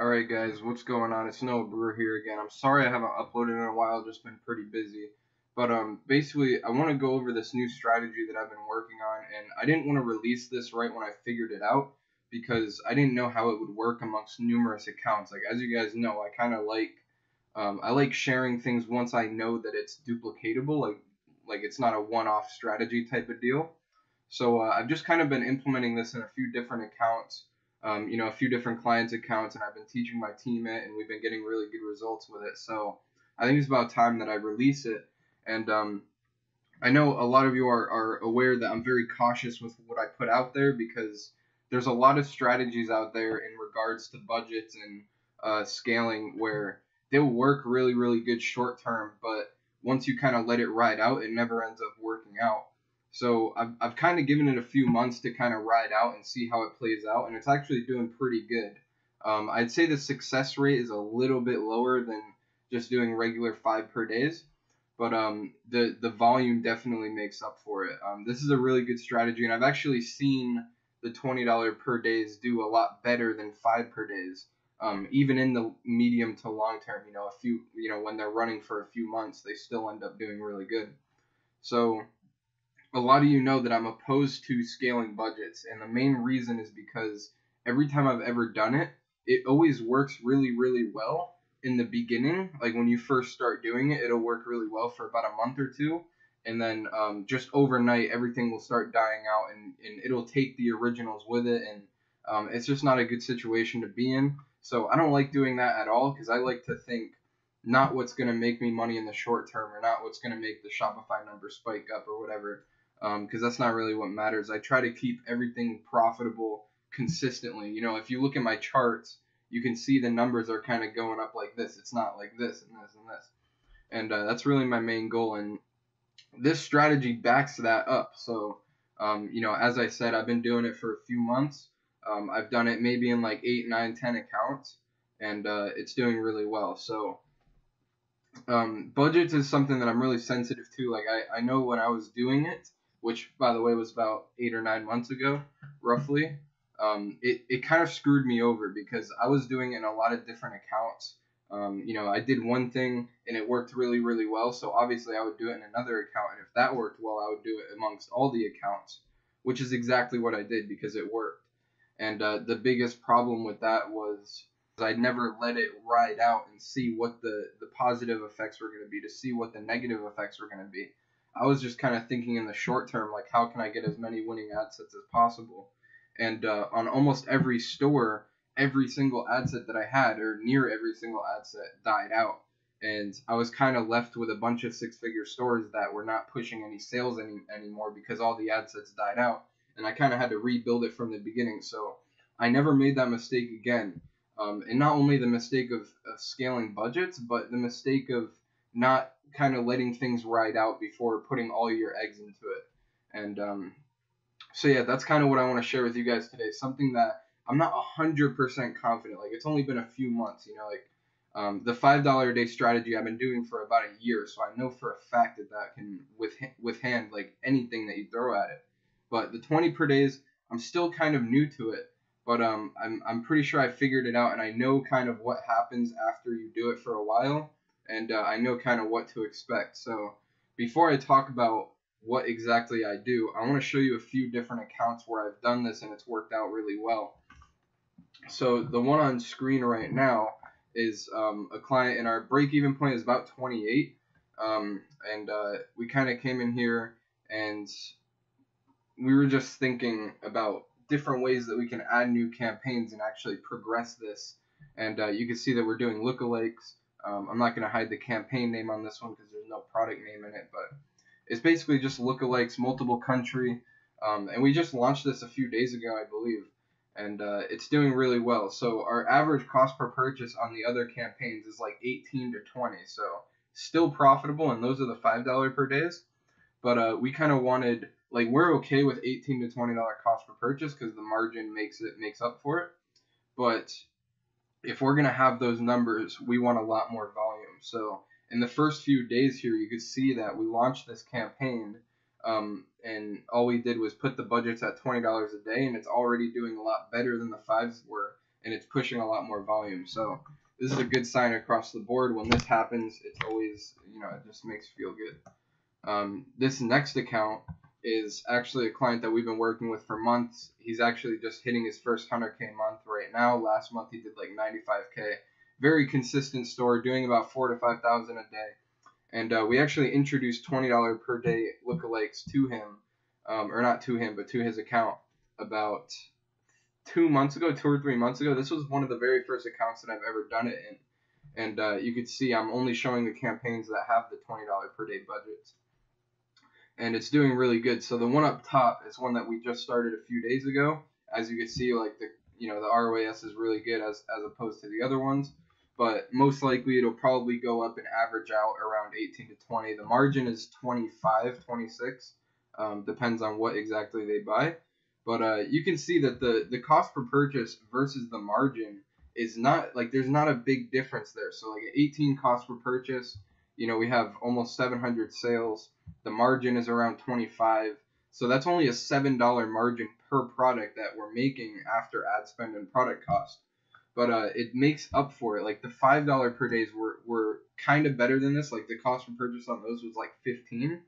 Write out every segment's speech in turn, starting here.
Alright guys, what's going on? It's Noah Brewer here again. I'm sorry I haven't uploaded in a while, just been pretty busy. But basically I want to go over this new strategy that I've been working on, and I didn't want to release this right when I figured it out because I didn't know how it would work amongst numerous accounts. Like, as you guys know, I kind of like I like sharing things once I know that it's duplicatable, like it's not a one-off strategy type of deal. So I've just kind of been implementing this in a few different accounts, a few different clients' accounts, and I've been teaching my team it, and we've been getting really good results with it. So I think it's about time that I release it. And I know a lot of you are aware that I'm very cautious with what I put out there because there's a lot of strategies out there in regards to budgets and scaling where they'll work really, really good short term, but once you kind of let it ride out, it never ends up working out. So I've kind of given it a few months to kind of ride out and see how it plays out, and it's actually doing pretty good. I'd say the success rate is a little bit lower than just doing regular 5 per days, but the volume definitely makes up for it. This is a really good strategy, and I've actually seen the $20 per days do a lot better than 5 per days. Even in the medium to long term, when they're running for a few months, they still end up doing really good. So a lot of you know that I'm opposed to scaling budgets, and the main reason is because every time I've ever done it, it always works really, really well in the beginning. Like when you first start doing it, it'll work really well for about a month or two, and then just overnight, everything will start dying out, and it'll take the originals with it, and it's just not a good situation to be in. So I don't like doing that at all because I like to think not what's going to make me money in the short term or not what's going to make the Shopify numbers spike up or whatever, because that's not really what matters. I try to keep everything profitable consistently. If you look at my charts, you can see the numbers are kind of going up like this. It's not like this and this and this. And that's really my main goal. And this strategy backs that up. So, as I said, I've been doing it for a few months. I've done it maybe in like 8, 9, 10 accounts, and it's doing really well. So budgets is something that I'm really sensitive to. Like I know when I was doing it, which by the way was about 8 or 9 months ago, roughly, it kind of screwed me over because I was doing it in a lot of different accounts. I did one thing and it worked really, really well. So obviously I would do it in another account. And if that worked well, I would do it amongst all the accounts, which is exactly what I did because it worked. And the biggest problem with that was I never let it ride out and see what the positive effects were going to be, to see what the negative effects were going to be. I was just kind of thinking in the short term, like, how can I get as many winning ad sets as possible? And on almost every store, every single ad set that I had, or near every single ad set, died out. And I was kind of left with a bunch of six-figure stores that were not pushing any sales anymore because all the ad sets died out. And I kind of had to rebuild it from the beginning. So I never made that mistake again. And not only the mistake of scaling budgets, but the mistake of not kind of letting things ride out before putting all your eggs into it. And so yeah, that's kind of what I want to share with you guys today. Something that I'm not 100% confident. Like, it's only been a few months, the $5 a day strategy I've been doing for about a year. So I know for a fact that can withstand like anything that you throw at it. But the 20 per days, I'm still kind of new to it. But I'm pretty sure I figured it out, and I know kind of what happens after you do it for a while, and I know kind of what to expect. So before I talk about what exactly I do, I want to show you a few different accounts where I've done this and it's worked out really well. So the one on screen right now is a client, and our break-even point is about 28. We kind of came in here and we were just thinking about different ways that we can add new campaigns and actually progress this. And you can see that we're doing lookalikes. I'm not going to hide the campaign name on this one because there's no product name in it, but it's basically just lookalikes, multiple country. And we just launched this a few days ago, I believe, and it's doing really well. So our average cost per purchase on the other campaigns is like 18 to 20, so still profitable, and those are the $5 per days. But we kind of wanted, like, we're okay with $18 to $20 cost per purchase because the margin makes up for it. But if we're gonna have those numbers, we want a lot more volume. So in the first few days here, you could see that we launched this campaign, and all we did was put the budgets at $20 a day, and it's already doing a lot better than the fives were. and it's pushing a lot more volume. So this is a good sign across the board. When this happens, it's always, it just makes you feel good. This next account is actually a client that we've been working with for months. He's actually just hitting his first 100K month right now. Last month he did like 95K. Very consistent store, doing about 4,000 to 5,000 a day. And we actually introduced $20 per day lookalikes to him, or not to him, but to his account about 2 months ago, 2 or 3 months ago. This was one of the very first accounts that I've ever done it in. And you could see I'm only showing the campaigns that have the $20 per day budgets. And it's doing really good. So the one up top is one that we just started a few days ago. As you can see, like the ROAS is really good as opposed to the other ones. But most likely it'll probably go up and average out around 18 to 20. The margin is 25, 26. Depends on what exactly they buy. But you can see that the cost per purchase versus the margin is not, like, there's not a big difference there. So like 18 cost per purchase, we have almost 700 sales. The margin is around 25. So that's only a $7 margin per product that we're making after ad spend and product cost. But it makes up for it. Like the $5 per days were kind of better than this. Like the cost per purchase on those was like 15.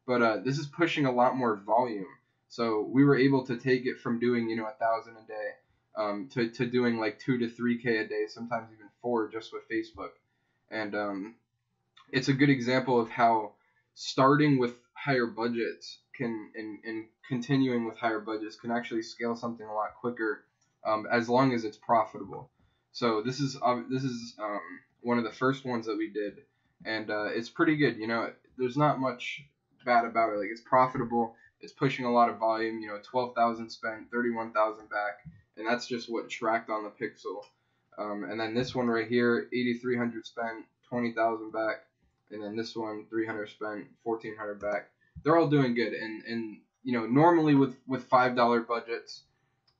But this is pushing a lot more volume. So we were able to take it from doing 1,000 a day to doing like 2 to 3K a day, sometimes even 4 just with Facebook. And it's a good example of how starting with higher budgets and continuing with higher budgets can actually scale something a lot quicker, as long as it's profitable. So this is one of the first ones that we did, and it's pretty good. There's not much bad about it. Like, it's profitable. It's pushing a lot of volume. 12,000 spent, 31,000 back, and that's just what tracked on the pixel. And then this one right here, 8,300 spent, 20,000 back, and then this one, 300 spent, 1,400 back. They're all doing good, and normally with $5 budgets,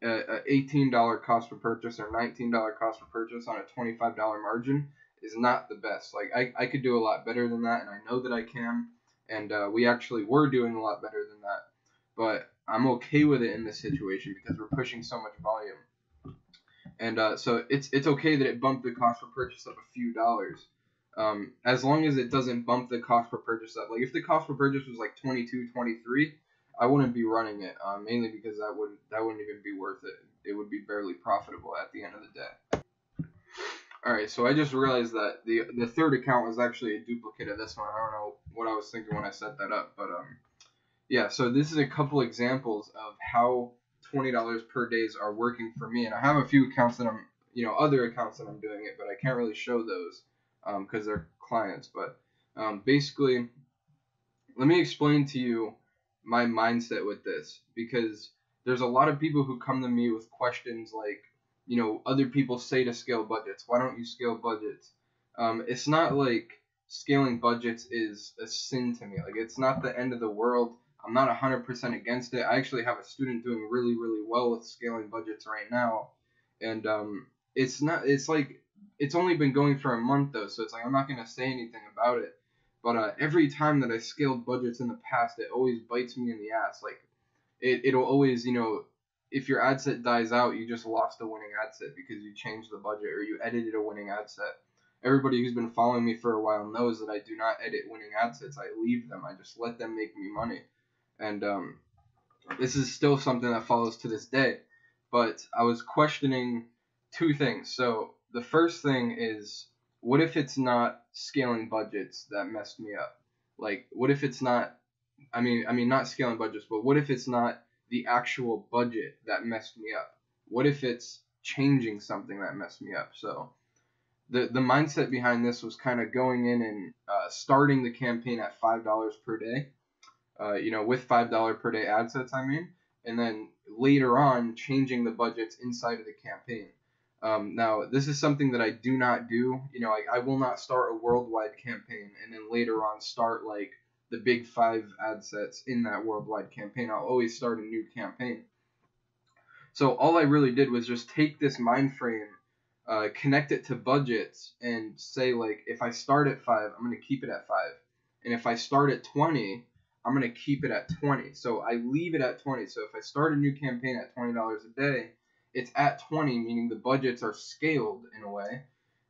$18 cost per purchase or $19 cost per purchase on a $25 margin is not the best. Like I could do a lot better than that, and I know that I can, and we actually were doing a lot better than that. But I'm okay with it in this situation because we're pushing so much volume. And so it's okay that it bumped the cost per purchase up a few dollars, as long as it doesn't bump the cost per purchase up. Like if the cost per purchase was like 22, 23, I wouldn't be running it, mainly because that wouldn't even be worth it. It would be barely profitable at the end of the day. All right, so I just realized that the third account was actually a duplicate of this one. I don't know what I was thinking when I set that up, but yeah. So this is a couple examples of how $20 per days are working for me, and I have a few accounts that I'm, other accounts that I'm doing it, but I can't really show those because they're clients. But basically, let me explain to you my mindset with this, because there's a lot of people who come to me with questions like, other people say to scale budgets. Why don't you scale budgets? It's not like scaling budgets is a sin to me. Like, it's not the end of the world. I'm not 100% against it. I actually have a student doing really, really well with scaling budgets right now. And it's only been going for a month though. So it's like, I'm not going to say anything about it. But every time that I scaled budgets in the past, it always bites me in the ass. Like, it'll always, if your ad set dies out, you just lost a winning ad set because you changed the budget or you edited a winning ad set. Everybody who's been following me for a while knows that I do not edit winning ad sets. I leave them. I just let them make me money. And this is still something that follows to this day. But I was questioning two things. So the first thing is, what if it's not scaling budgets that messed me up? Like, what if it's not, I mean not scaling budgets, but what if it's not the actual budget that messed me up? What if it's changing something that messed me up? So the mindset behind this was kind of going in and starting the campaign at $5 per day, with $5 per day ad sets, and then later on changing the budgets inside of the campaign. Now, this is something that I do not do. I will not start a worldwide campaign and then later on start like the big 5 ad sets in that worldwide campaign. I'll always start a new campaign. So all I really did was just take this mind frame, connect it to budgets, and say, like, if I start at 5, I'm going to keep it at 5. And if I start at 20, I'm going to keep it at 20. So I leave it at 20. So if I start a new campaign at $20 a day, it's at 20, meaning the budgets are scaled in a way,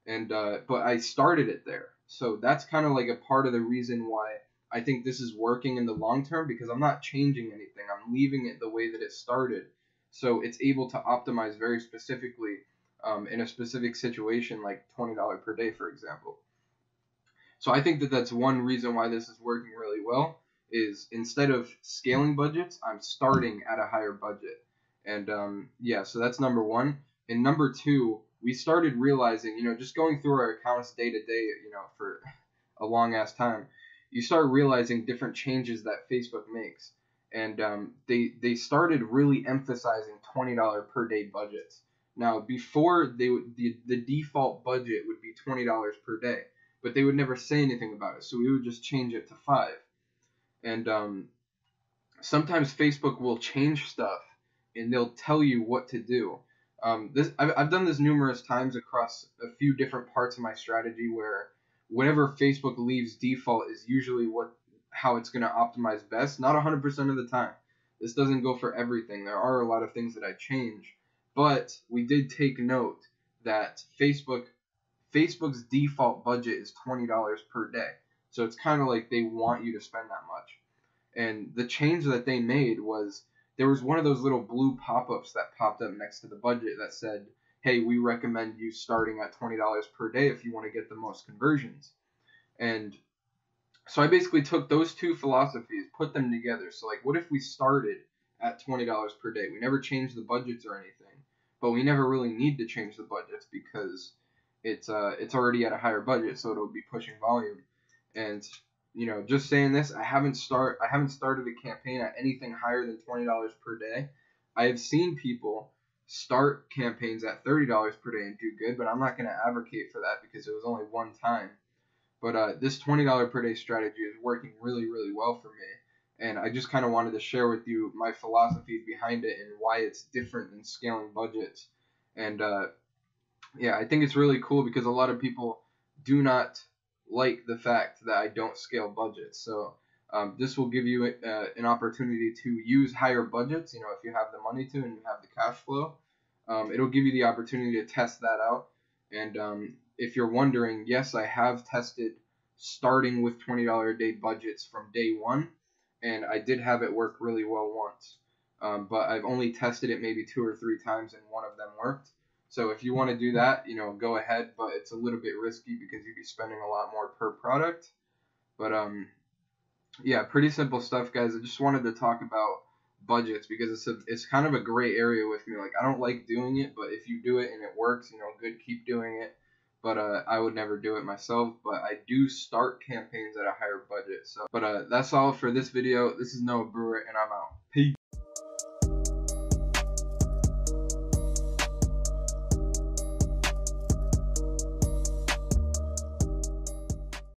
and but I started it there. So that's kind of like a part of the reason why I think this is working in the long term, because I'm not changing anything. I'm leaving it the way that it started. So it's able to optimize very specifically in a specific situation, like $20 per day, for example. So I think that that's one reason why this is working really well, is instead of scaling budgets, I'm starting at a higher budget. And yeah, so that's number one. And number two, we started realizing, just going through our accounts day to day, for a long ass time, you start realizing different changes that Facebook makes. And they started really emphasizing $20 per day budgets. Now, before the default budget would be $20 per day, but they would never say anything about it. So we would just change it to 5. And sometimes Facebook will change stuff and they'll tell you what to do. I've done this numerous times across a few different parts of my strategy, where whenever Facebook leaves default is usually how it's going to optimize best. Not 100% of the time. This doesn't go for everything. There are a lot of things that I change. But we did take note that Facebook's default budget is $20 per day. So it's kind of like they want you to spend that much. And the change that they made was, there was one of those little blue pop-ups that popped up next to the budget that said, hey, we recommend you starting at $20 per day if you want to get the most conversions. And so I basically took those two philosophies, put them together. So like, what if we started at $20 per day? We never changed the budgets or anything, but we never really need to change the budgets because it's already at a higher budget, so it'll be pushing volume. And just saying this, I haven't started a campaign at anything higher than $20 per day. I have seen people start campaigns at $30 per day and do good, but I'm not going to advocate for that because it was only one time. But this $20 per day strategy is working really, really well for me. And I just kind of wanted to share with you my philosophy behind it and why it's different than scaling budgets. And yeah, I think it's really cool because a lot of people do not like the fact that I don't scale budgets. So this will give you an opportunity to use higher budgets. If you have the money to and you have the cash flow, it'll give you the opportunity to test that out. And if you're wondering, yes, I have tested starting with $20 a day budgets from day one, and I did have it work really well once. But I've only tested it maybe 2 or 3 times and one of them worked. So if you want to do that, go ahead, but it's a little bit risky because you'd be spending a lot more per product. But yeah, pretty simple stuff, guys. I just wanted to talk about budgets because it's kind of a gray area with me. Like, I don't like doing it, but if you do it and it works, good, keep doing it. But I would never do it myself. But I do start campaigns at a higher budget. So, but that's all for this video. This is Noah Brewer, and I'm out. Peace.